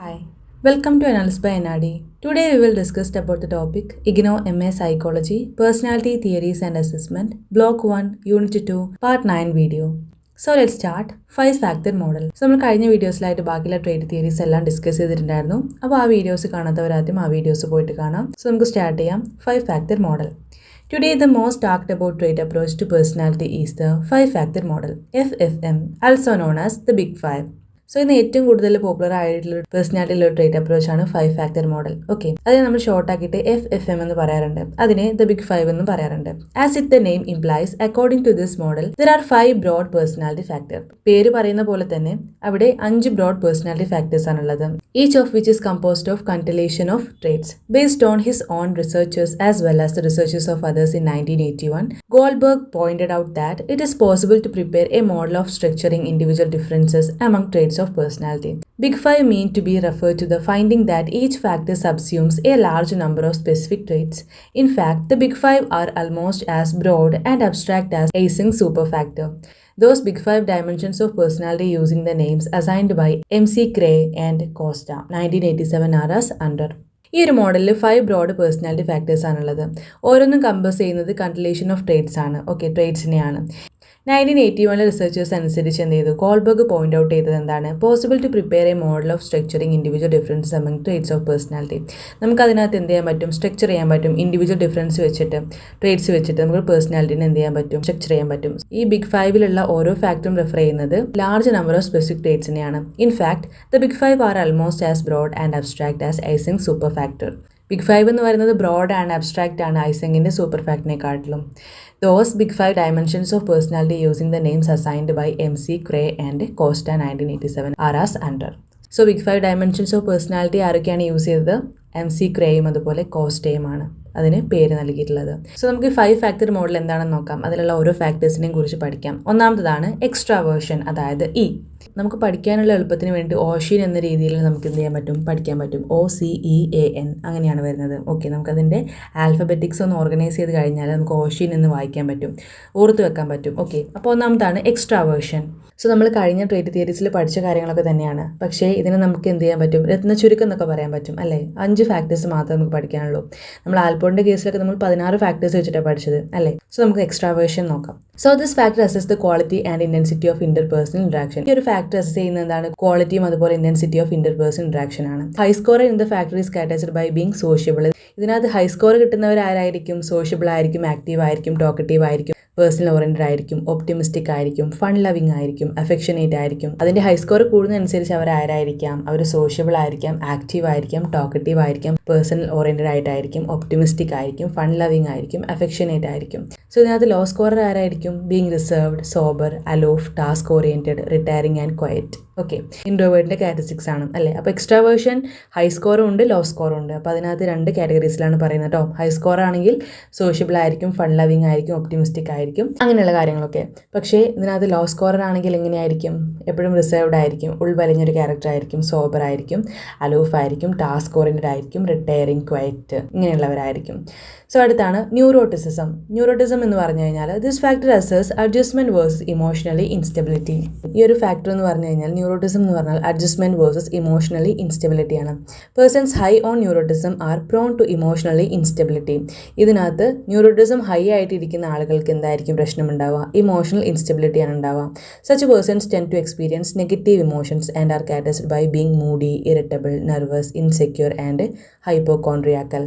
Hi, welcome to Analysis by NRD. Today we will discuss about the topic Ignou MA Psychology, Personality Theories and Assessment, Block 1, Unit 2, Part 9 video. So let's start 5-factor model. So നമ്മൾ കഴിഞ്ഞ വീഡിയോസിലായിട്ട് ബാക്കിയുള്ള trade theories എല്ലാം discuss ചെയ്തിട്ടുണ്ടായിരുന്നു. അപ്പോൾ ആ videos കാണാത്തവരാദ്യം ആ videos പോയിട്ട് കാണാം. സോ നമുക്ക് സ്റ്റാർട്ട് ചെയ്യാം 5-factor model. Today the most talked about trait approach to personality is the 5-factor model, FFM, also known as the Big Five. So ഇന്ന് ഏറ്റവും കൂടുതൽ പോപ്പുലർ ആയിട്ടുള്ള പേഴ്സണാലിറ്റിയിലുള്ള ട്രേറ്റ് അപ്രോച്ച് ആണ് 5-factor മോഡൽ. ഓക്കെ, അതിനെ നമ്മൾ short ആക്കിയിട്ട് FFM എന്ന് പറയാറുണ്ട്. അതിനെ ദ ബിഗ് 5 എന്ന് പറയാറുണ്ട്. As it the name implies, according to this model there are 5 broad personality factor. പേര് പറയുന്ന പോലെ തന്നെ അവിടെ 5 ബ്രോഡ് പേഴ്സണാലിറ്റി ഫാക്ടേഴ്സ് ആണുള്ളത്. Each of which is composed of constellation of traits based on his own researchers as well as the researchers of others in 1981. Goldberg pointed out that it is possible to prepare a model of structuring individual differences among traits of personality. Big 5 mean to be referred to the finding that each factor subsumes a large number of specific traits. In fact, the Big 5 are almost as broad and abstract as Ising superfactor. Those Big 5 dimensions of personality using the names assigned by MC Cray and Costa 1987 are as under. ഈ ഒരു മോഡലിൽ 5 broad personality factors ആണുള്ളത്. ഓരോന്നും കമ്പസ് ചെയ്യുന്നത് constellation of traits ആണ്. Okay, ട്രേറ്റ്സിനെയാണ്. 1981 researchers അനുസരിച്ച് എന്ത് ചെയ്തു? കോൾബർഗ് പോയിന്റ് ഔട്ട് ചെയ്തത് എന്താണ്? Possible to prepare a model of structuring individual difference among traits of personality. നമുക്ക് അതിനകത്ത് എന്ത് ചെയ്യാൻ പറ്റും? സ്ട്രക്ചർ ചെയ്യാൻ പറ്റും. ഇൻഡിവിജ്വൽ ഡിഫറൻസ് വെച്ചിട്ട്, ട്രേറ്റ്സ് വെച്ചിട്ട് നമുക്ക് പേഴ്സണാലിറ്റിനെ എന്ത് ചെയ്യാൻ പറ്റും? സ്ട്രക്ചർ ചെയ്യാൻ പറ്റും. ഈ ബിഗ് 5ലുള്ള ഓരോ ഫാക്ടറും റെഫർ ചെയ്യുന്നത് ലാർജ് നമ്പർ ഓഫ് സ്പെസിഫിക് ട്രേറ്റ്സിനെയാണ്. In fact the big 5 are almost as broad and abstract as Eysenck super factor. Big 5 എന്ന് പറയുന്നത് ബ്രോഡ് ആൻഡ് അബ്സ്ട്രാക്റ്റ് ആണ് ഐസിങ്ങിൻ്റെ സൂപ്പർ ഫാക്ടിനെക്കാട്ടിലും. Those Big 5 dimensions of personality using the names assigned by MC Cray and Costa 1987 are as under. So Big 5 dimensions of personality ആരൊക്കെയാണ് use ചെയ്തത്? MC Crayയും അതുപോലെ കോസ്റ്റയുമാണ് അതിന് പേര് നൽകിയിട്ടുള്ളത്. സോ നമുക്ക് 5-factor മോഡൽ എന്താണെന്ന് നോക്കാം. അതിലുള്ള ഓരോ ഫാക്ടേഴ്സിനെയും കുറിച്ച് പഠിക്കാം. ഒന്നാമത്തതാണ് എക്സ്ട്രാവേർഷൻ, അതായത് ഇ. നമുക്ക് പഠിക്കാനുള്ള എളുപ്പത്തിന് വേണ്ടി ഓഷീൻ എന്ന രീതിയിൽ നമുക്ക് എന്ത് ചെയ്യാൻ പറ്റും? പഠിക്കാൻ പറ്റും. OCEAN അങ്ങനെയാണ് വരുന്നത്. ഓക്കെ, നമുക്കതിൻ്റെ ആൽഫബറ്റിക്സ് ഒന്ന് ഓർഗനൈസ് ചെയ്ത് കഴിഞ്ഞാൽ നമുക്ക് ഓഷീൻ എന്ന് വായിക്കാൻ പറ്റും, ഓർത്ത് വെക്കാൻ പറ്റും. ഓക്കെ, അപ്പോൾ ഒന്നാമതാണ് എക്സ്ട്രാവേർഷൻ. സോ നമ്മൾ കഴിഞ്ഞ ട്രേറ്റ് തിയറീസിൽ പഠിച്ച കാര്യങ്ങളൊക്കെ തന്നെയാണ്. പക്ഷേ ഇതിനെ നമുക്ക് എന്ത് ചെയ്യാൻ പറ്റും? രത്നച്ചുരുക്കം എന്നൊക്കെ പറയാൻ പറ്റും അല്ലേ? 5 ഫാക്ടേഴ്സ് മാത്രമേ നമുക്ക് പഠിക്കാനുള്ളൂ. നമ്മൾ ആൽപോണിൻ്റെ കേസിലൊക്കെ നമ്മൾ 16 ഫാക്ടേഴ്സ് വെച്ചിട്ടാണ് പഠിച്ചത് അല്ലേ? സോ നമുക്ക് എക്സ്ട്രാവേർഷൻ നോക്കാം. So this factor assess the quality and intensity of interpersonal interaction. ഈ ഒരു ഫാക്ടർ അസസ് ചെയ്യുന്നത് എന്താണ്? ക്വാളിറ്റിയും അതുപോലെ ഇന്റൻസിറ്റി ഓഫ് ഇന്റർപേഴ്സണൽ ഇന്ററാക്ഷൻ ആണ്. High score in the factor is categorized by being sociable. ഇതിനകത്ത് ഹൈ സ്കോർ കിട്ടുന്നവർ ആരായിരിക്കും? സോഷ്യബിൾ ആയിരിക്കും, ആക്റ്റീവ് ആയിരിക്കും, ടോക്കറ്റീവ് ആയിരിക്കും, പേഴ്സണൽ ഓറിയന്റഡ് ആയിരിക്കും, ഒപ്റ്റിമിസ്റ്റിക് ആയിരിക്കും, ഫൺ ലവിങ് ആയിരിക്കും, അഫെക്ഷനേറ്റ് ആയിരിക്കും. അതിൻ്റെ ഹൈ സ്കോർ കൂടുന്നതനുസരിച്ച് അവർ ആരായിരിക്കാം? അവർ സോഷ്യബിൾ ആയിരിക്കാം, ആക്റ്റീവ് ആയിരിക്കാം, ടോക്കറ്റീവ് ആയിരിക്കാം, പേഴ്സണൽ ഓറിയന്റഡ് ആയിട്ടായിരിക്കും, ഒപ്റ്റിമിസ്റ്റിക് ആയിരിക്കും, ഫൺ ലവിങ് ആയിരിക്കും, അഫെക്ഷനേറ്റ് ആയിരിക്കും. സോ ഇതിനകത്ത് ലോ സ്കോറർ ആരായിരിക്കും? Being reserved, sober, aloof, task oriented, retiring and quiet. Okay, ഇൻട്രോവേർട്ടിൻ്റെ കാറ്റഗറിസ്റ്റിക്സ് ആണ് അല്ലേ? അപ്പോൾ എക്സ്ട്രാവേർഷൻ ഹൈ സ്കോറും ഉണ്ട്, ലോ സ്കോറും ഉണ്ട്. അപ്പോൾ അതിനകത്ത് 2 കാറ്റഗറീസിലാണ് പറയുന്നത് കേട്ടോ. ഹൈ സ്കോർ ആണെങ്കിൽ സോഷ്യബിൾ ആയിരിക്കും, ഫൺ ലവിങ് ആയിരിക്കും, ഒപ്റ്റിമിസ്റ്റിക് ആയിരിക്കും, അങ്ങനെയുള്ള കാര്യങ്ങളൊക്കെ. പക്ഷേ ഇതിനകത്ത് ലോ സ്കോറർ ആണെങ്കിൽ എങ്ങനെയായിരിക്കും? എപ്പോഴും റിസർവ്ഡ് ആയിരിക്കും, ഉൾവലിഞ്ഞൊരു ക്യാരക്ടർ ആയിരിക്കും, സോബർ ആയിരിക്കും, അലൂഫ് ആയിരിക്കും, ടാസ്ക് ഓറിയന്റഡ് ആയിരിക്കും, റിട്ടയറിംഗ്, ക്വയറ്റ്, ഇങ്ങനെയുള്ളവരായിരിക്കും. സോ അടുത്താണ് ന്യൂറോട്ടിസിസം. ന്യൂറോട്ടിസം എന്ന് പറഞ്ഞു കഴിഞ്ഞാൽ this factor assess adjustment versus emotionally instability. ഈ ഒരു ഫാക്ടർ എന്ന് പറഞ്ഞു കഴിഞ്ഞാൽ ന്യൂറോട്ടിസം എന്ന് പറഞ്ഞാൽ അഡ്ജസ്റ്റ്മെന്റ് വേഴ്സസ് ഇമോഷണലി ഇൻസ്റ്റെബിലിറ്റി ആണ്. Persons high on neuroticism are prone to emotionally instability. ഇതിനകത്ത് ന്യൂറോട്ടിസം ഹൈ ആയിട്ടിരിക്കുന്ന ആളുകൾക്ക് എന്തായിരിക്കും പ്രശ്നം ഉണ്ടാവുക? ഇമോഷണൽ ഇൻസ്റ്റെബിലിറ്റി ആണ് ഉണ്ടാവുക. Such persons tend to experience negative emotions and are categorized by being moody, irritable, nervous, insecure and hypochondriacal.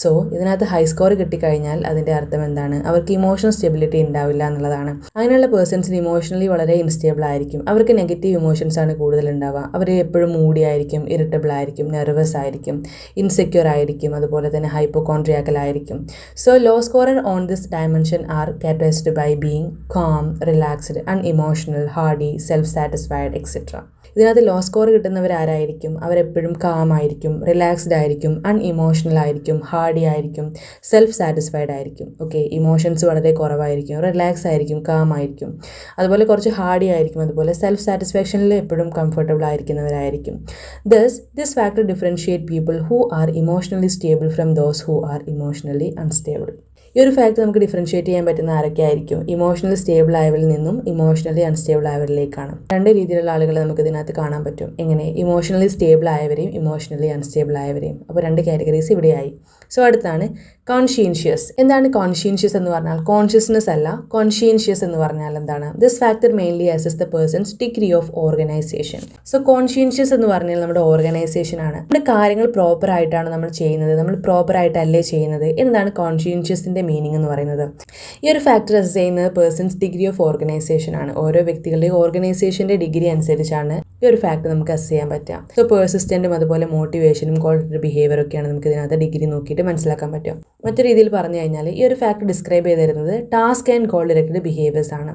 So ഇതിനകത്ത് high score കിട്ടിക്കഴിഞ്ഞാൽ അതിൻ്റെ അർത്ഥം എന്താണ്? അവർക്ക് ഇമോഷണൽ സ്റ്റെബിലിറ്റി ഉണ്ടാവില്ല എന്നുള്ളതാണ്. അങ്ങനെയുള്ള പേഴ്സൺസിന് ഇമോഷണലി വളരെ ഇൻസ്റ്റേബിൾ ആയിരിക്കും. അവർക്ക് നെഗറ്റീവ് ഇമോഷൻസ് ആണ് കൂടുതൽ ഉണ്ടാവുക. അവർ എപ്പോഴും മൂഡി ആയിരിക്കും, ഇറിറ്റബിൾ ആയിരിക്കും, നെർവസ് ആയിരിക്കും, ഇൻസെക്യൂർ ആയിരിക്കും, അതുപോലെ തന്നെ ഹൈപ്പോകോൺട്രിയാക്കൽ ആയിരിക്കും. So low scorer on this dimension are categorized by being calm, relaxed, unemotional, hardy, self satisfied etcetera. ഇതിനകത്ത് ലോ സ്കോർ കിട്ടുന്നവർ ആരായിരിക്കും? അവരെപ്പോഴും കാം ആയിരിക്കും, റിലാക്സ്ഡ് ആയിരിക്കും, അൺഇമോഷണൽ ആയിരിക്കും, ഹാർഡി ആയിരിക്കും, സെൽഫ് സാറ്റിസ്ഫൈഡ് ആയിരിക്കും. ഓക്കെ, ഇമോഷൻസ് വളരെ കുറവായിരിക്കും, റിലാക്സ് ആയിരിക്കും, കാം ആയിരിക്കും, അതുപോലെ കുറച്ച് ഹാർഡി ആയിരിക്കും, അതുപോലെ സെൽഫ് സാറ്റിസ്ഫാക്ഷനിൽ എപ്പോഴും കംഫർട്ടബിൾ ആയിരിക്കുന്നവരായിരിക്കും. This factor differentiate people who are emotionally stable from those who are emotionally unstable. ഈ ഒരു ഫാക്ട് നമുക്ക് ഡിഫറൻഷ്യേറ്റ് ചെയ്യാൻ പറ്റുന്ന ആരൊക്കെ ആയിരിക്കും? ഇമോഷണലി സ്റ്റേബിൾ ആയവരിൽ നിന്നും ഇമോഷണലി അൺസ്റ്റേബിൾ ആയവരിലേക്കാണ്. രണ്ട് രീതിയിലുള്ള ആളുകളെ നമുക്ക് ഇതിനകത്ത് കാണാൻ പറ്റും. എങ്ങനെ? ഇമോഷണലി സ്റ്റേബിൾ ആയവരെയും ഇമോഷണലി അൺസ്റ്റേബിൾ ആയവരെയും. അപ്പോൾ രണ്ട് കാറ്റഗറീസ് ഇവിടെയായി. സോ അടുത്താണ് കോൺഷ്യൻഷ്യസ്. എന്താണ് കോൺഷ്യൻഷ്യസ് എന്ന് പറഞ്ഞാൽ? കോൺഷ്യസ്നെസ് അല്ല, കോൺഷ്യൻഷ്യസ് എന്ന് പറഞ്ഞാൽ എന്താണ്? This factor mainly assess the person's degree of organization. So conscientious എന്ന് പറഞ്ഞാൽ നമ്മുടെ ഓർഗനൈസേഷൻ ആണ്. നമ്മുടെ കാര്യങ്ങൾ പ്രോപ്പർ ആയിട്ടാണ് നമ്മൾ ചെയ്യുന്നത്, നമ്മൾ പ്രോപ്പർ ആയിട്ടല്ലേ ചെയ്യുന്നത് എന്നതാണ് കോൺഷ്യൻഷ്യസിന്റെ മീനിങ് എന്ന് പറയുന്നത്. ഈ ഒരു ഫാക്ടർ അസസ് ചെയ്യുന്നത് പേഴ്സൺസ് ഡിഗ്രി ഓഫ് ഓർഗനൈസേഷൻ ആണ്. ഓരോ വ്യക്തികളുടെയും ഓർഗനൈസേഷന്റെ ഡിഗ്രി അനുസരിച്ചാണ് ഈ ഒരു ഫാക്ട് നമുക്ക് അസസ് ചെയ്യാൻ പറ്റുക. സോ പേഴ്സിസ്റ്റന്റും അതുപോലെ മോട്ടിവേഷനും കോൾഡ് ബിഹേവിയർ ഒക്കെയാണ് നമുക്ക് ഇതിനകത്ത് ഡിഗ്രി നോക്കിയിട്ട് മനസ്സിലാക്കാൻ പറ്റും. മറ്റൊരു രീതിയിൽ പറഞ്ഞു കഴിഞ്ഞാൽ ഈ ഒരു ഫാക്ട് ഡിസ്ക്രൈബ് ചെയ്ത് തരുന്നത് task and goal directed behaviours ആണ്.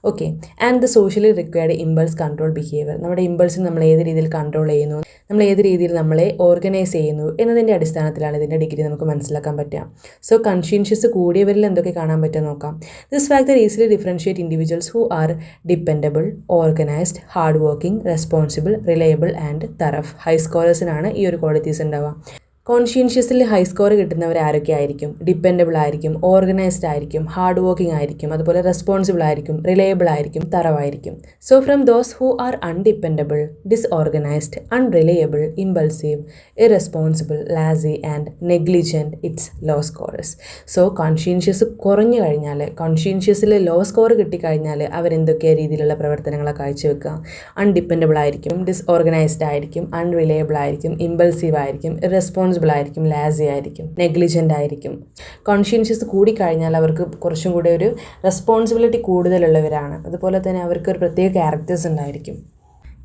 Okay, and the socially required impulse control behaviour. നമ്മുടെ ഇമ്പൾസിന് നമ്മൾ ഏത് രീതിയിൽ കൺട്രോൾ ചെയ്യുന്നു, നമ്മൾ ഏത് രീതിയിൽ നമ്മളെ ഓർഗനൈസ് ചെയ്യുന്നു എന്നതിൻ്റെ അടിസ്ഥാനത്തിലാണ് ഇതിൻ്റെ ഡിഗ്രി നമുക്ക് മനസ്സിലാക്കാൻ പറ്റുക. സോ കോൺഷ്യൻഷ്യസ് കൂടിയവരിൽ എന്തൊക്കെ കാണാൻ പറ്റും നോക്കാം. This factor easily differentiate individuals who are dependable, organized, hard working, responsible, reliable and thorough. High സ്കോറേഴ്സിനാണ് ഈ ഒരു ക്വാളിറ്റീസ് ഉണ്ടാവുക. കോൺഷ്യൻഷ്യസിൽ ഹൈ സ്കോർ കിട്ടുന്നവർ ആരൊക്കെ ആയിരിക്കും? ഡിപ്പെൻഡബിൾ ആയിരിക്കും, ഓർഗനൈസ്ഡ് ആയിരിക്കും, ഹാർഡ് വർക്കിംഗ് ആയിരിക്കും, അതുപോലെ റെസ്പോൺസിബിൾ ആയിരിക്കും, റിലയബിൾ ആയിരിക്കും, തറവായിരിക്കും. So from those who are undependable, disorganized, unreliable, impulsive, irresponsible, lazy and negligent, it's low scorers. So conscientious കുറഞ്ഞു കഴിഞ്ഞാൽ, കോൺഷ്യൻഷ്യസിൽ ലോ സ്കോർ കിട്ടിക്കഴിഞ്ഞാൽ അവരെന്തൊക്കെ രീതിയിലുള്ള പ്രവർത്തനങ്ങളെ കാഴ്ചവെക്കുക? അൺഡിപ്പെൻഡബിൾ ആയിരിക്കും, ഡിസ്ഓർഗനൈസ്ഡ് ആയിരിക്കും, അൺറിലയബിൾ ആയിരിക്കും, ഇമ്പൾസീവ് ആയിരിക്കും, ഇറസ്പോൺസിബിൾ ആയിരിക്കും, ലാസി ആയിരിക്കും, നെഗ്ലിജൻ്റ് ആയിരിക്കും. കോൺഷ്യൻഷ്യസ് കൂടിക്കഴിഞ്ഞാൽ അവർക്ക് കുറച്ചും കൂടെ ഒരു റെസ്പോൺസിബിലിറ്റി കൂടുതലുള്ളവരാണ്. അതുപോലെ തന്നെ അവർക്ക് ഒരു പ്രത്യേക ക്യാരക്ടേഴ്സ് ഉണ്ടായിരിക്കും.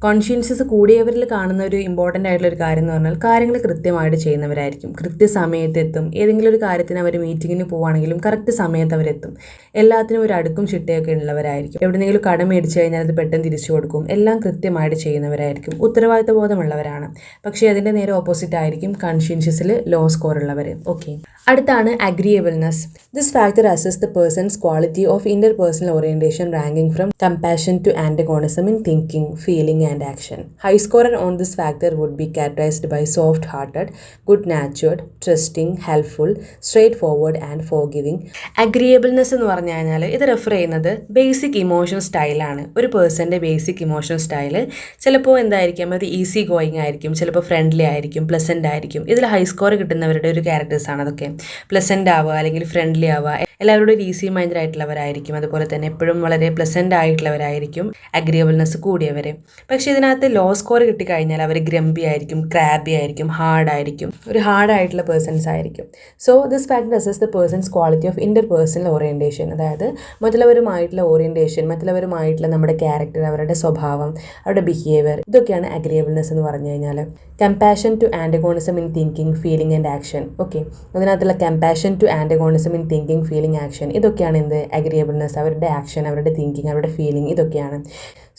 കോൺഷ്യൻഷ്യസ് കൂടിയവരിൽ കാണുന്ന ഒരു ഇമ്പോർട്ടൻ്റ് ആയിട്ടുള്ള ഒരു കാര്യം എന്ന് പറഞ്ഞാൽ കാര്യങ്ങൾ കൃത്യമായിട്ട് ചെയ്യുന്നവരായിരിക്കും. കൃത്യസമയത്ത് എത്തും. ഏതെങ്കിലും ഒരു കാര്യത്തിന് അവർ മീറ്റിങ്ങിന് പോവുകയാണെങ്കിലും കറക്റ്റ് സമയത്ത് അവരെത്തും. എല്ലാത്തിനും ഒരു അടുക്കും ചിട്ടയൊക്കെ ഉള്ളവരായിരിക്കും. എവിടെയെങ്കിലും കടം മേടിച്ചു കഴിഞ്ഞാൽ അത് പെട്ടെന്ന് തിരിച്ചു കൊടുക്കും. എല്ലാം കൃത്യമായിട്ട് ചെയ്യുന്നവരായിരിക്കും. ഉത്തരവാദിത്ത ബോധമുള്ളവരാണ്. പക്ഷേ അതിൻ്റെ നേരെ ഓപ്പോസിറ്റ് ആയിരിക്കും കോൺഷ്യൻഷ്യസിൽ ലോ സ്കോർ ഉള്ളവർ. ഓക്കെ, അടുത്താണ് agreeableness. This factor assess the person's quality of interpersonal orientation ranking from compassion to antagonism in thinking, feeling and action. High scorer on this factor would be characterized by soft-hearted, good-natured, trusting, helpful, straightforward and forgiving. Agreeableness എന്ന് പറഞ്ഞു കഴിഞ്ഞാൽ ഇത് refer ചെയ്യുന്നത് basic emotional സ്റ്റൈലാണ്. ഒരു പേഴ്സൻ്റെ basic emotional style ചിലപ്പോൾ എന്തായിരിക്കും? അത് ഈസി ഗോയിങ് ആയിരിക്കും, ചിലപ്പോൾ ഫ്രണ്ട്ലി ആയിരിക്കും, പ്ലസൻ്റ് ആയിരിക്കും. ഇതിൽ ഹൈ സ്കോർ കിട്ടുന്നവരുടെ ഒരു ക്യാരക്ടേഴ്സാണ് അതൊക്കെ. പ്ലസൻ്റ് ആവുക അല്ലെങ്കിൽ ഫ്രണ്ട്ലി ആവുക, എല്ലാവരോടും ഒരു ഈസി മൈൻഡഡ് ആയിട്ടുള്ളവരായിരിക്കും. അതുപോലെ തന്നെ എപ്പോഴും വളരെ പ്ലസൻ്റ് ആയിട്ടുള്ളവരായിരിക്കും അഗ്രിയബിൾനെസ് കൂടിയവർ. പക്ഷേ ഇതിനകത്ത് ലോ സ്കോർ കിട്ടിക്കഴിഞ്ഞാൽ അവർ ഗ്രംബി ആയിരിക്കും, ക്രാബി ആയിരിക്കും, ഹാർഡായിരിക്കും, ഒരു ഹാർഡായിട്ടുള്ള പേഴ്സൺസ് ആയിരിക്കും. So this factor assess the person's quality of interpersonal orientation. അതായത് മറ്റുള്ളവരുമായിട്ടുള്ള ഓറിയന്റേഷൻ, മറ്റുള്ളവരുമായിട്ടുള്ള നമ്മുടെ ക്യാരക്ടർ, അവരുടെ സ്വഭാവം, അവരുടെ ബിഹേവിയർ, ഇതൊക്കെയാണ് അഗ്രിയബിൾനെസ് എന്ന് പറഞ്ഞു കഴിഞ്ഞാൽ. Compassion to antagonism in thinking, feeling and action. Okay, അതിനകത്തുള്ള compassion to antagonism in thinking, feeling, action, ഇതൊക്കെയാണ് എന്ത്? അഗ്രിയബിൾനെസ്. അവരുടെ ആക്ഷൻ, അവരുടെ തിങ്കിങ്, അവരുടെ ഫീലിംഗ്, ഇതൊക്കെയാണ്.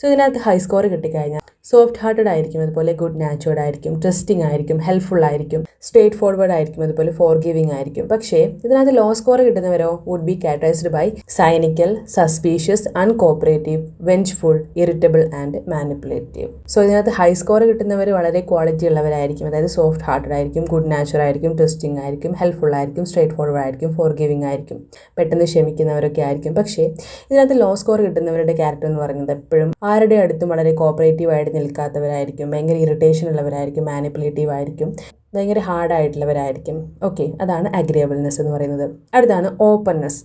സോ ഇതിനകത്ത് ഹൈ സ്കോർ കിട്ടിക്കഴിഞ്ഞാൽ സോഫ്റ്റ് ഹാർട്ടഡ് ആയിരിക്കും, അതുപോലെ ഗുഡ് നാച്ചുറഡ് ആയിരിക്കും, ട്രസ്റ്റിംഗ് ആയിരിക്കും, ഹെൽപ്ഫുൾ ആയിരിക്കും, സ്ട്രേറ്റ് ഫോർവേഡ് ആയിരിക്കും, അതുപോലെ ഫോർഗിവിംഗ് ആയിരിക്കും. പക്ഷേ ഇതിനകത്ത് ലോ സ്കോർ കിട്ടുന്നവരോ would be categorized by cynical, suspicious, uncooperative, vengeful, irritable and manipulative. So ഇതിനകത്ത് ഹൈ സ്കോർ കിട്ടുന്നവർ വളരെ ക്വാളിറ്റി ഉള്ളവരായിരിക്കും. അതായത് സോഫ്റ്റ് ഹാർട്ടഡ് ആയിരിക്കും, ഗുഡ് നാച്ചുറൽ ആയിരിക്കും, ട്രസ്റ്റിംഗ് ആയിരിക്കും, ഹെൽപ്ഫുൾ ആയിരിക്കും, സ്ട്രേറ്റ് ഫോർവേഡ് ആയിരിക്കും, ഫോർഗിവിംഗ് ആയിരിക്കും, പെട്ടെന്ന് ക്ഷമിക്കുന്നവരൊക്കെ ആയിരിക്കും. പക്ഷേ ഇതിനകത്ത് ലോ സ്കോർ കിട്ടുന്നവരുടെ ക്യാരക്ടർ എന്ന് പറയുന്നത് എപ്പോഴും ആരുടെ അടുത്തും വളരെ കോപ്പറേറ്റീവ് ആയിട്ട് നിൽക്കാത്തവരായിരിക്കും, ഭയങ്കര ഇറിറ്റേഷൻ ഉള്ളവരായിരിക്കും, മാനിപ്പുലേറ്റീവ് ആയിരിക്കും, ഭയങ്കര ഹാർഡായിട്ടുള്ളവരായിരിക്കും. ഓക്കെ, അതാണ് അഗ്രിയബിൾനെസ് എന്ന് പറയുന്നത്. അടുത്താണ് openness.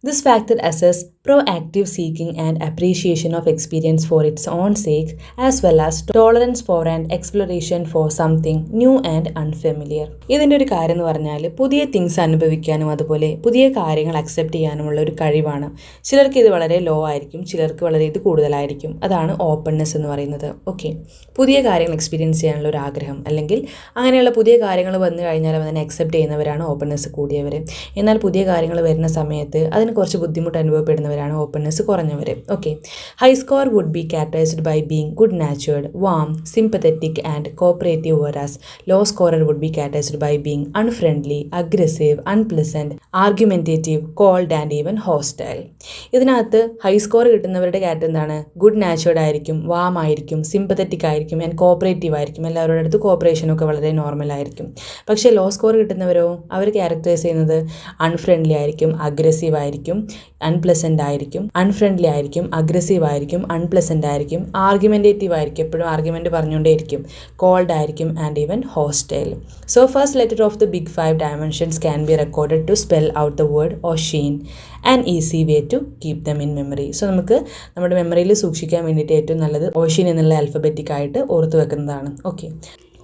This factor assess proactive seeking and appreciation of experience for its own sake, as well as tolerance for and exploration for something new and unfamiliar. ഇതിൻ്റെ ഒരു കാര്യം എന്ന് പറഞ്ഞാൽ പുതിയ തിങ്സ് അനുഭവിക്കാനും അതുപോലെ പുതിയ കാര്യങ്ങൾ അക്സെപ്റ്റ് ചെയ്യാനുമുള്ള ഒരു കഴിവാണ്. ചിലർക്ക് ഇത് വളരെ ലോ ആയിരിക്കും, ചിലർക്ക് വളരെ ഇത് കൂടുതലായിരിക്കും. അതാണ് ഓപ്പൺനെസ് എന്ന് പറയുന്നത്. ഓക്കെ, പുതിയ കാര്യങ്ങൾ എക്സ്പീരിയൻസ് ചെയ്യാനുള്ള ഒരു ആഗ്രഹം, അല്ലെങ്കിൽ അങ്ങനെയുള്ള പുതിയ കാര്യങ്ങൾ വന്നു കഴിഞ്ഞാൽ അതിനെ അക്സെപ്റ്റ് ചെയ്യുന്നവരാണ് ഓപ്പൺനെസ് കൂടിയവർ. എന്നാൽ പുതിയ കാര്യങ്ങൾ വരുന്ന സമയത്ത് അതിന് കുറച്ച് ബുദ്ധിമുട്ട് അനുഭവപ്പെടുന്നവരാണ് ഓപ്പൺനെസ് കുറഞ്ഞവർ. Okay, high score would be categorized by being good natured, warm, sympathetic and cooperative, whereas low scorer would be categorized by being unfriendly, aggressive, unpleasant, argumentative, cold and even hostile. ഇതിനകത്ത് high score കിട്ടുന്നവരുടെ category എന്താണ്? Good നാച്ചുറഡ് ആയിരിക്കും, warm ആയിരിക്കും, sympathetic ആയിരിക്കും and cooperative ആയിരിക്കും. എല്ലാവരുടെ അടുത്ത് കോപ്പറേഷനൊക്കെ വളരെ normal ആയിരിക്കും. പക്ഷേ ലോ സ്കോർ കിട്ടുന്നവരോ അവർ ക്യാരക്ടറൈസ് ചെയ്യുന്നത് അൺഫ്രണ്ട്ലി ആയിരിക്കും, അഗ്രസീവ് ആയിരിക്കും, അൺപ്ലസൻ്റ് ആയിരിക്കും, അൺഫ്രണ്ട്ലി ആയിരിക്കും, അഗ്രസീവ് ആയിരിക്കും, അൺപ്ലസൻ്റ് ആയിരിക്കും, ആർഗ്യുമെൻറ്റേറ്റീവ് ആയിരിക്കും, എപ്പോഴും ആർഗ്യുമെൻറ്റ് പറഞ്ഞുകൊണ്ടേയിരിക്കും, കോൾഡ് ആയിരിക്കും and even hostile. So first letter of the big 5 dimensions can be recorded to spell out the word Osheen, an easy way to keep them in memory. So നമുക്ക് നമ്മുടെ മെമ്മറിയിൽ സൂക്ഷിക്കാൻ വേണ്ടിയിട്ട് ഏറ്റവും നല്ലത് ഓഷീൻ എന്നുള്ള ആൽഫബറ്റിക് ആയിട്ട് ഓർത്ത് വെക്കുന്നതാണ്. Okay,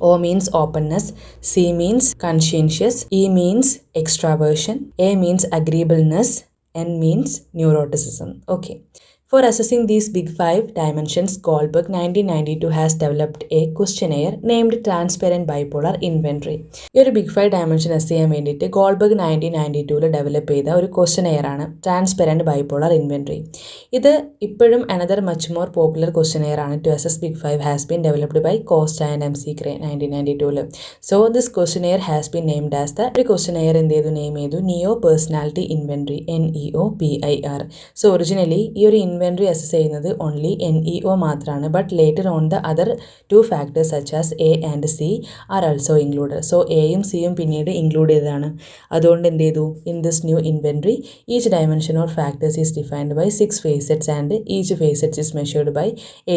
O means openness, C means conscientious, E means extraversion, A means agreeableness, N means neuroticism. Okay. For assessing these big 5 dimensions, Goldberg 1992 has developed a questionnaire named Transparent Bipolar Inventory. ഈ ഒരു big 5 dimension us ചെയ്യാൻ വേണ്ടിയിട്ട് Goldberg 1992 develop ചെയ്ത ഒരു questionnaire ആണ് transparent bipolar inventory. ഇത് ഇപ്പോഴും another much more popular questionnaire ആണ് to assess big 5 has been developed by Costa and MC Gray 1992. So this questionnaire has been named as the ഒരു questionnaire എന്ത് ചെയ്തു name ചെയ്തു NEO personality inventory, NEOPIR. So originally ഈ ഒരു inventory assess ചെയ്യുന്നത് only NEO മാത്രമാണ്. But later on the other 2 factors such as A and C are also included. So എയും സിയും പിന്നീട് ഇൻക്ലൂഡ് ചെയ്തതാണ്. അതുകൊണ്ട് എന്ത് ചെയ്തു, in this new inventory each dimension or factors is defined by 6 facets and each facets is measured by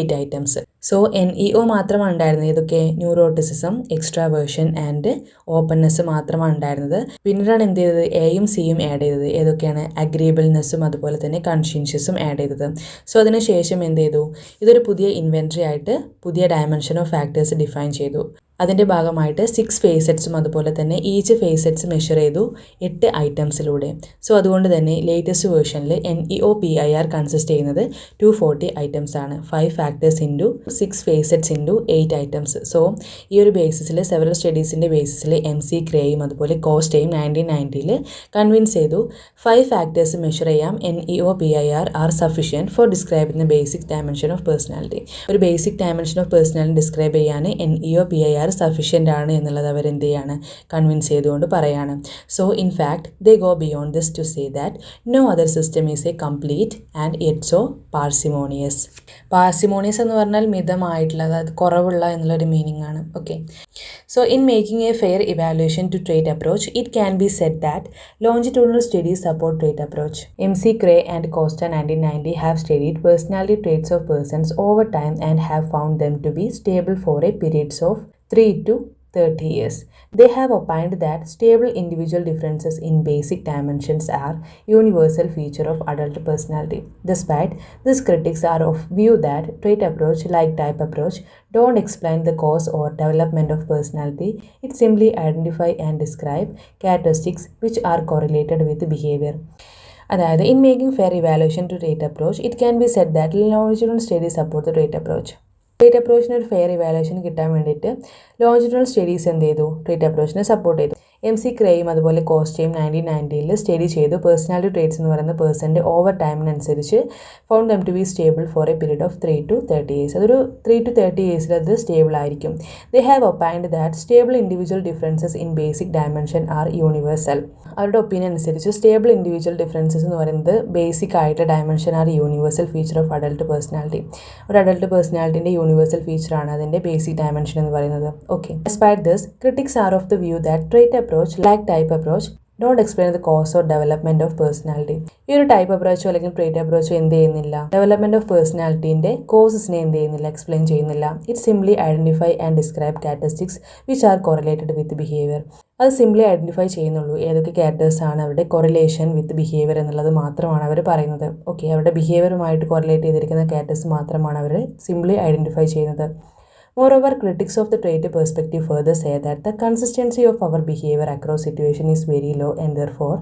8 items. So NEO മാത്രമാണ് ഉണ്ടായിരുന്നത്. ഇതൊക്കെ ന്യൂറോട്ടിസിസം, എക്സ്ട്രാവേർഷൻ ആൻഡ് ഓപ്പൺനെസ് മാത്രമാണ് ഉണ്ടായിരുന്നത്. പിന്നീടാണ് എന്ത് ചെയ്തത്, എയും സിയും ആഡ് ചെയ്തത്. ഏതൊക്കെയാണ്? അഗ്രീബിൾനെസ്സും അതുപോലെ തന്നെ കൺഷ്യൻഷ്യസും ആഡ് ചെയ്തത്. സോ അതിനുശേഷം എന്ത് ചെയ്തു, ഇതൊരു പുതിയ ഇൻവെൻട്രി ആയിട്ട് പുതിയ ഡയമെൻഷൻ ഓഫ് ഫാക്ടേഴ്സ് ഡിഫൈൻ ചെയ്തു. അതിൻ്റെ ഭാഗമായിട്ട് 6 ഫേസറ്റ്സും അതുപോലെ തന്നെ ഈച്ച് ഫേസറ്റ്സ് മെഷർ ചെയ്തു 8 ഐറ്റംസിലൂടെ. സോ അതുകൊണ്ട് തന്നെ ലേറ്റസ്റ്റ് വേർഷനിൽ NEOPIR കൺസിസ്റ്റ് ചെയ്യുന്നത് 240 ഐറ്റംസ് ആണ്. 5 factors into 6 facets into 8 items. So ഈ ഒരു ബേസിസിൽ സെവറൽ സ്റ്റഡീസിൻ്റെ ബേസിസിൽ MC Grayയും അതുപോലെ കോസ്റ്റയും 1990 കൺവിൻസ് ചെയ്തു 5 ഫാക്ടേഴ്സ് മെഷർ ചെയ്യാം NEOPIR are sufficient for describing the basic dimension of personality. ഒരു basic dimension of personality describe ചെയ്യാൻ NEOPIR സഫിഷ്യൻ്റ് ആണ് എന്നുള്ളത് അവരെന്ത് ചെയ്യാണ്, കൺവിൻസ് ചെയ്തുകൊണ്ട് പറയാണ്. So in fact they go beyond this to say that no other system is a complete and it so parsimonious. Parsimonious എന്ന് പറഞ്ഞാൽ മിതമായിട്ടുള്ള, അതായത് കുറവുള്ള എന്നുള്ളൊരു മീനിങ് ആണ്. Okay, so in making a fair evaluation to trait approach it can be said that longitudinal studies support trait approach. MC Gray and Costa 1990 have studied personality traits of persons over time and have found them to be stable for a periods of 3 to 30 years. They have opined that stable individual differences in basic dimensions are universal feature of adult personality. Despite these critics are of view that trait approach, like type approach, don't explain the cause or development of personality. It simply identify and describe characteristics which are correlated with behavior. അതായത് in making fair evaluation to trait approach it can be said that longitudinal studies support the trait approach. Trait അപ്രോച്ചിന് ഒരു fair evaluation കിട്ടാൻ വേണ്ടിയിട്ട് longitudinal studies എന്ത് ചെയ്തു, trait അപ്രോച്ചിനെ support ചെയ്തു. MC Grayയും അതുപോലെ കോസ്റ്റയും 1990 സ്റ്റഡി ചെയ്തു പേഴ്സണാലിറ്റി ട്രേറ്റ്സ് എന്ന് പറയുന്ന പേഴ്സൻ്റെ ഓവർ ടൈമിനനുസരിച്ച് found them to be stable for a period of 3 to 30 years. അതൊരു 3 to 30 years അത് സ്റ്റേബിൾ ആയിരിക്കും. They have opined that stable individual differences in basic dimension are universal. അവരുടെ ഒപ്പീനിയൻ അനുസരിച്ച് സ്റ്റേബിൾ ഇൻഡിവിജ്വൽ ഡിഫറൻസസ് എന്ന് പറയുന്നത് basic ആയിട്ട് dimension are universal feature of adult personality. ഒരു adult പേഴ്സണാലിറ്റിൻ്റെ യൂണിവേഴ്സൽ ഫീച്ചറാണ് അതിൻ്റെ ബേസിക് ഡയമെൻഷൻ എന്ന് പറയുന്നത്. Okay, despite this, critics are of the view that trait approach, like type approach, don't explain the cause or development of personality. ഈ ഒരു type അപ്രോച്ചോ അല്ലെങ്കിൽ trait അപ്രോച്ചോ എന്ത് ചെയ്യുന്നില്ല, ഡെവലപ്മെൻറ്റ് ഓഫ് പേഴ്സണാലിറ്റീൻ്റെ കോസസിനെ എന്ത് ചെയ്യുന്നില്ല, എക്സ്പ്ലെയിൻ ചെയ്യുന്നില്ല. It simply identify and describe characteristics which are correlated with behaviour. അത് simply identify ചെയ്യുന്നുള്ളൂ ഏതൊക്കെ ക്യാരക്ടേഴ്സാണ് അവരുടെ കൊറിലേഷൻ വിത്ത് ബിഹേവിയർ എന്നുള്ളത് മാത്രമാണ് അവർ പറയുന്നത്. ഓക്കെ, അവരുടെ ബിഹേവിയറുമായിട്ട് കോറിലേറ്റ് ചെയ്തിരിക്കുന്ന ക്യാരക്ടേഴ്സ് മാത്രമാണ് അവർ സിംപ്ലി ഐഡൻറ്റിഫൈ ചെയ്യുന്നത്. Moreover, critics of the trait perspective further say that the consistency of our behavior across situation is very low and therefore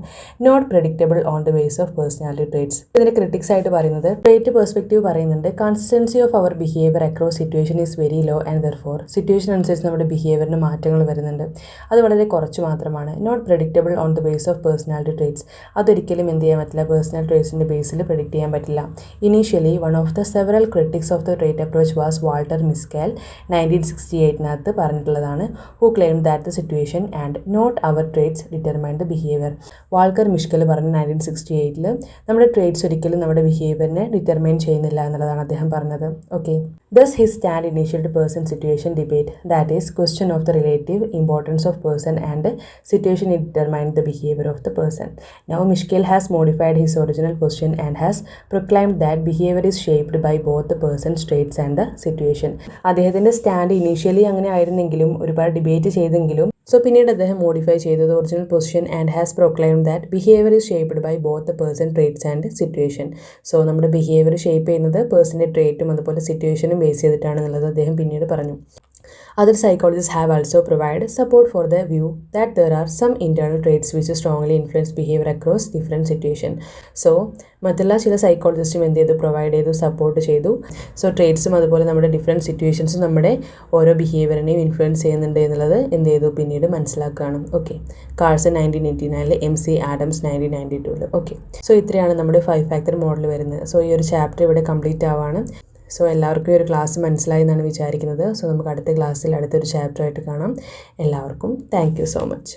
not predictable on the basis of personality traits. ഇതിന്റെ critics ആയിട്ട് പറയുന്നത് trait perspective പറയുന്നുണ്ട് consistency of our behaviour across situation is very low and therefore situation അനുസരിച്ച് നമ്മുടെ ബിഹേവിയറിന് മാറ്റങ്ങൾ വരുന്നുണ്ട്. അത് വളരെ കുറച്ച് മാത്രമാണ്. Not predictable on the base of personality traits അതൊരിക്കലും എന്ത് ചെയ്യാൻ പറ്റില്ല, പേഴ്സണൽ ട്രേറ്റ്സിൻ്റെ ബേസിൽ പ്രെഡിക്റ്റ് ചെയ്യാൻ പറ്റില്ല. Initially one of the several critics of the trait approach was Walter Mischel 1968 പറഞ്ഞിട്ടുള്ളതാണ്. Who claim that the situation and not our traits determine the behaviour. Walker Mischel പറഞ്ഞ 1968 നമ്മുടെ traits ഒരിക്കലും നമ്മുടെ ബിഹേവിയറിനെ ഡിറ്റർമൈൻ ചെയ്യുന്നില്ല എന്നുള്ളതാണ് അദ്ദേഹം പറഞ്ഞത്. Okay, thus his stand initial to person situation debate that is question of the relative importance of person and situation determine the behaviour of the person. Now Mischel has modified his original question and has proclaimed that behavior is shaped by both the person's traits and the situation. അദ്ദേഹത്തിൻ്റെ stand initially അങ്ങനെ ആയിരുന്നെങ്കിലും ഒരുപാട് debate ചെയ്തെങ്കിലും പിന്നീട് അദ്ദേഹം modify ചെയ്തത് original position and has proclaimed that behaviour is shaped by both the person traits and situation. നമ്മുടെ behaviour shape ചെയ്യുന്നത് പേഴ്സൻ്റെ ട്രേറ്റും അതുപോലെ സിറ്റുവേഷനും ബേസ് ചെയ്തിട്ടാണെന്നുള്ളത് അദ്ദേഹം പിന്നീട് പറഞ്ഞു. Other psychologists have also provided support for the view that there are some internal traits which strongly influence behavior across different situations. മറ്റുള്ള ചില സൈക്കോളജിസ്റ്റും എന്ത് ചെയ്തു, പ്രൊവൈഡ് ചെയ്തു, സപ്പോർട്ട് ചെയ്തു. ട്രേറ്റ്സും അതുപോലെ നമ്മുടെ ഡിഫറെൻറ്റ് സിറ്റുവേഷൻസും നമ്മുടെ ഓരോ ബിഹേവിയറിനെയും ഇൻഫ്ലുവൻസ് ചെയ്യുന്നുണ്ട് എന്നുള്ളത് എന്ത് ചെയ്തു, പിന്നീട് മനസ്സിലാക്കുകയാണ്. Okay, Carlsen 1989, MC Adams 1992. Okay, ഇത്രയാണ് നമ്മുടെ 5 ഫാക്ടർ മോഡൽ വരുന്നത്. ഈ ഒരു ചാപ്റ്റർ ഇവിടെ കംപ്ലീറ്റ് ആവാണ്. എല്ലാവർക്കും ഈ ഒരു ക്ലാസ് മനസ്സിലായി എന്നാണ് വിചാരിക്കുന്നത്. നമുക്ക് അടുത്ത ക്ലാസ്സിൽ അടുത്തൊരു ചാപ്റ്ററായിട്ട് കാണാം. എല്ലാവർക്കും താങ്ക് യു സോ മച്ച്.